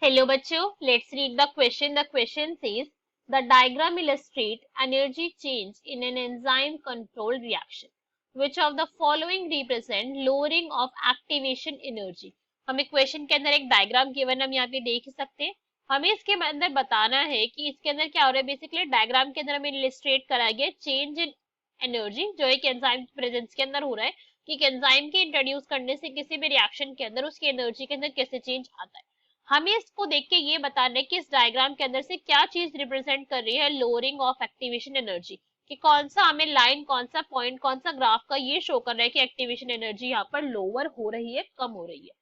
Hello बच्चों, let's read the question. The question says the diagram illustrates energy change in an enzyme controlled reaction. Which of the following represent lowering of activation energy? हमें question के अंदर एक diagram given हम यहाँ पे देख ही सकते हैं. हमें इसके अंदर बताना है कि इसके अंदर क्या हो रहा है. बेसिकली डायग्राम के अंदर हमें इलिस्ट्रेट करा गया चेंज इन एनर्जी जो एक एंजाइम प्रेजेंस के अंदर हो रहा है कि एक एंजाइम के इंट्रोड्यूस करने से किसी भी रिएक्शन के अंदर उसकी एनर्जी के अंदर कैसे चेंज आता है. हमें इसको देख के ये बताना है कि इस डायग्राम के अंदर से क्या चीज रिप्रेजेंट कर रही है लोअरिंग ऑफ एक्टिवेशन एनर्जी, कि कौन सा हमें लाइन, कौन सा पॉइंट, कौन सा ग्राफ का ये शो कर रहा है कि एक्टिवेशन एनर्जी यहाँ पर लोअर हो रही है, कम हो रही है.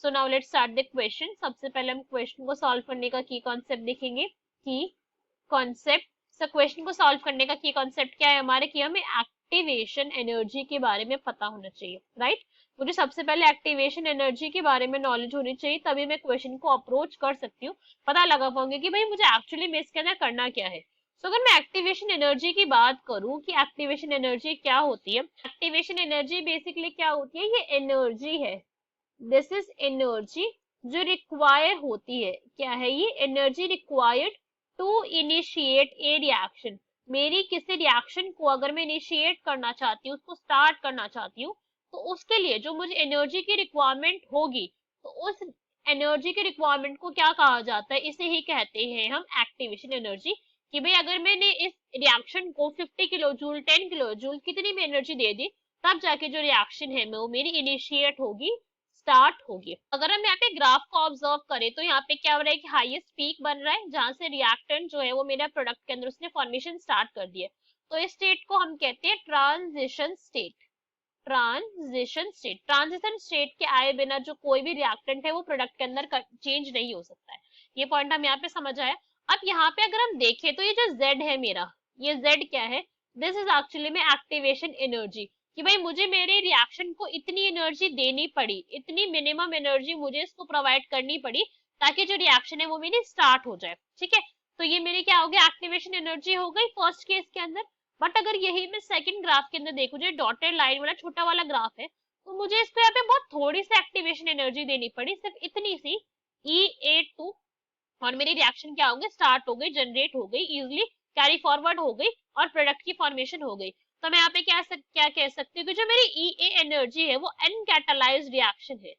So now let's start the question. सबसे पहले हम क्वेश्चन को सॉल्व करने का की कॉन्सेप्ट देखेंगे. की कॉन्सेप्ट, सो क्वेश्चन को सॉल्व करने का की कॉन्सेप्ट क्या है हमारे, कि हमें एक्टिवेशन एनर्जी के बारे में पता होना चाहिए, राइट. मुझे सबसे पहले एक्टिवेशन एनर्जी के बारे में नॉलेज होनी चाहिए, तभी मैं क्वेश्चन को अप्रोच कर सकती हूँ, पता लगा पाऊंगी कि भाई मुझे एक्चुअली में इसके अंदर करना क्या है. सो अगर मैं एक्टिवेशन एनर्जी की बात करूं कि एक्टिवेशन एनर्जी क्या होती है, एक्टिवेशन एनर्जी बेसिकली क्या होती है, ये एनर्जी है. दिस इज एनर्जी जो रिक्वायर होती है. क्या है ये energy required to initiate a reaction. मेरी किसी रिएक्शन को अगर मैं इनिशिएट करना चाहती हूँ, उसको स्टार्ट करना चाहती हूँ, तो उसके लिए जो मुझे एनर्जी की रिक्वायरमेंट होगी, तो उस एनर्जी की रिक्वायरमेंट को क्या कहा जाता है, इसे ही कहते हैं हम एक्टिवेशन एनर्जी. कि भाई अगर मैंने इस रिएक्शन को 50 किलो जूल, 10 किलो जूल कितनी भी एनर्जी दे दी, तब जाके जो रिएक्शन है वो मेरी इनिशिएट होगी, स्टार्ट होगी. अगर हम यहाँ पे ग्राफ को ऑब्जर्व करें तो यहाँ पे क्या हो रहा है कि हाईएस्ट पीक बन रहा है जहां से रिएक्टेंट जो है वो मेरा प्रोडक्ट के अंदर उसने फॉर्मेशन स्टार्ट कर दिया. तो इस स्टेट को हम कहते हैं transition state. Transition state, transition state के आए बिना जो कोई भी रिएक्टेंट है वो प्रोडक्ट के अंदर चेंज नहीं हो सकता है. ये पॉइंट हम यहाँ पे समझ आया. अब यहाँ पे अगर हम देखें तो ये जो Z है मेरा, ये Z क्या है, दिस इज एक्चुअली में एक्टिवेशन एनर्जी. कि भाई मुझे मेरे रिएक्शन को इतनी एनर्जी देनी पड़ी, इतनी मिनिमम एनर्जी मुझे इसको प्रोवाइड करनी पड़ी ताकि जो रिएक्शन है वो मेरी स्टार्ट हो जाए. ठीक है, तो ये मेरी क्या हो गया, एक्टिवेशन एनर्जी हो गई फर्स्ट केस के अंदर. बट अगर यही मैं सेकंड ग्राफ के अंदर देखूं, जो डॉटेड लाइन वाला छोटा वाला ग्राफ है, तो मुझे इस पे यहाँ पे बहुत थोड़ी सी एक्टिवेशन एनर्जी देनी पड़ी, सिर्फ इतनी सी E82, और मेरी रिएक्शन क्या हो गई, स्टार्ट हो गई, जनरेट हो गई, इजिली कैरी फॉरवर्ड हो गई और प्रोडक्ट की फॉर्मेशन हो गई. तो मैं यहाँ पे क्या कह सकती हूँ कि जो मेरी EA एनर्जी है वो अनकैटालाइज्ड रिएक्शन है.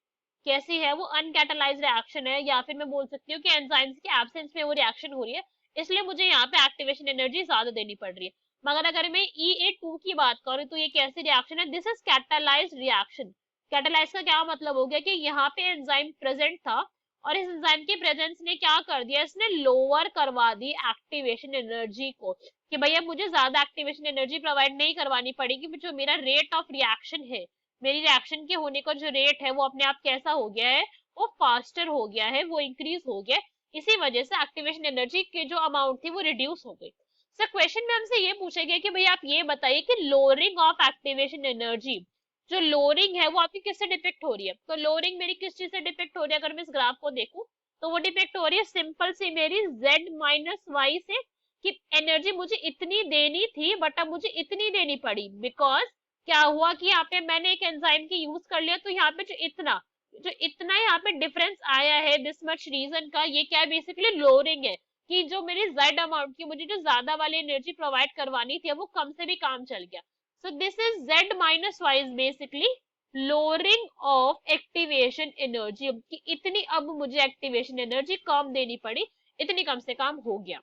कैसी है वो, अनकैटालाइज्ड रिएक्शन है, या फिर मैं बोल सकती हूँ कि एंजाइम्स के एब्सेंस में वो रिएक्शन हो रही है, इसलिए मुझे यहाँ पे एक्टिवेशन एनर्जी ज्यादा देनी पड़ रही है. मगर अगर मैं EA2 की बात करूँ तो ये कैसी रिएक्शन है, this is catalysed reaction. Catalyse का क्या मतलब हो गया कि यहाँ पे एंजाइम प्रेजेंट था और इस एंजाइम की प्रेजेंस ने क्या कर दिया, इसने लोअर करवा दी एक्टिवेशन एनर्जी को, कि भैया मुझे ज्यादा एक्टिवेशन एनर्जी प्रोवाइड नहीं करवानी पड़ेगी, जो मेरा रेट ऑफ रिएक्शन है, मेरी रिएक्शन के होने का जो रेट है वो अपने आप कैसा हो गया है, वो फास्टर हो गया है, वो इंक्रीज हो गया. इसी वजह से एक्टिवेशन एनर्जी की जो अमाउंट थी वो रिड्यूस हो गई. सर क्वेश्चन में हमसे ये पूछा गया कि भैया आप ये बताइए कि लोअरिंग ऑफ एक्टिवेशन एनर्जी, जो लोअरिंग है वो आपकी किससे डिपेक्ट हो रही है. तो लोअरिंग मेरी किस चीज से डिपेक्ट हो रही है, अगर मैं इस ग्राफ को देखूं तो वो डिपेक्ट हो रही है सिंपल सी मेरी Z माइनस वाई से, कि एनर्जी मुझे इतनी देनी थी बट अब मुझे इतनी देनी पड़ी, बिकॉज क्या हुआ कि यहाँ पे मैंने एक एंजाइम की यूज कर लिया, तो यहाँ पे जो इतना यहाँ पे डिफरेंस आया है, दिस मच रीजन का, ये क्या है, बेसिकली लोअरिंग है. कि जो मेरी Z अमाउंट की मुझे जो ज्यादा वाली एनर्जी प्रोवाइड करवानी थी वो कम से भी काम चल गया. So this is Z minus Y is basically lowering of activation energy. कि इतनी अब मुझे एक्टिवेशन एनर्जी कम देनी पड़ी, इतनी कम से कम हो गया.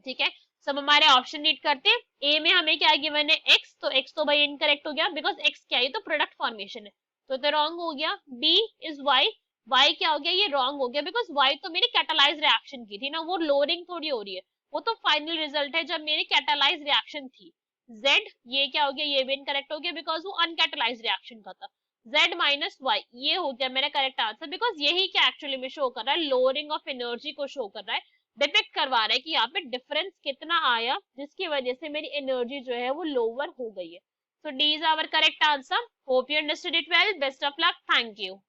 ठीक है, सब हमारे ऑप्शन रीड करते हैं. ए में हमें क्या गिवन है, X, तो X तो भाई इनकरेक्ट हो गया, बिकॉज X क्या है, तो प्रोडक्ट फॉर्मेशन है, तो रॉन्ग हो गया. B इज Y, Y क्या हो गया, ये रॉन्ग हो गया, बिकॉज Y तो मेरी कैटालाइज रिएक्शन की थी ना, वो लोअरिंग थोड़ी हो रही है, वो तो फाइनल रिजल्ट है जब मेरी कैटालाइज रिएक्शन थी. Z, ये क्या हो गया, ये भी इनकरेक्ट हो गया, बिकॉज वो अनकैटालाइज रिएक्शन का था. Z माइनस वाई, ये हो गया मेरा करेक्ट आंसर, बिकॉज यही क्या एक्चुअली में शो कर रहा है, लोअरिंग ऑफ एनर्जी को शो कर रहा है, डिपेक्ट करवा रहा है कि यहाँ पे डिफरेंस कितना आया जिसकी वजह से मेरी एनर्जी जो है वो लोअर हो गई है. So D is our correct answer. Hope you understood it well. Best of luck. Thank you.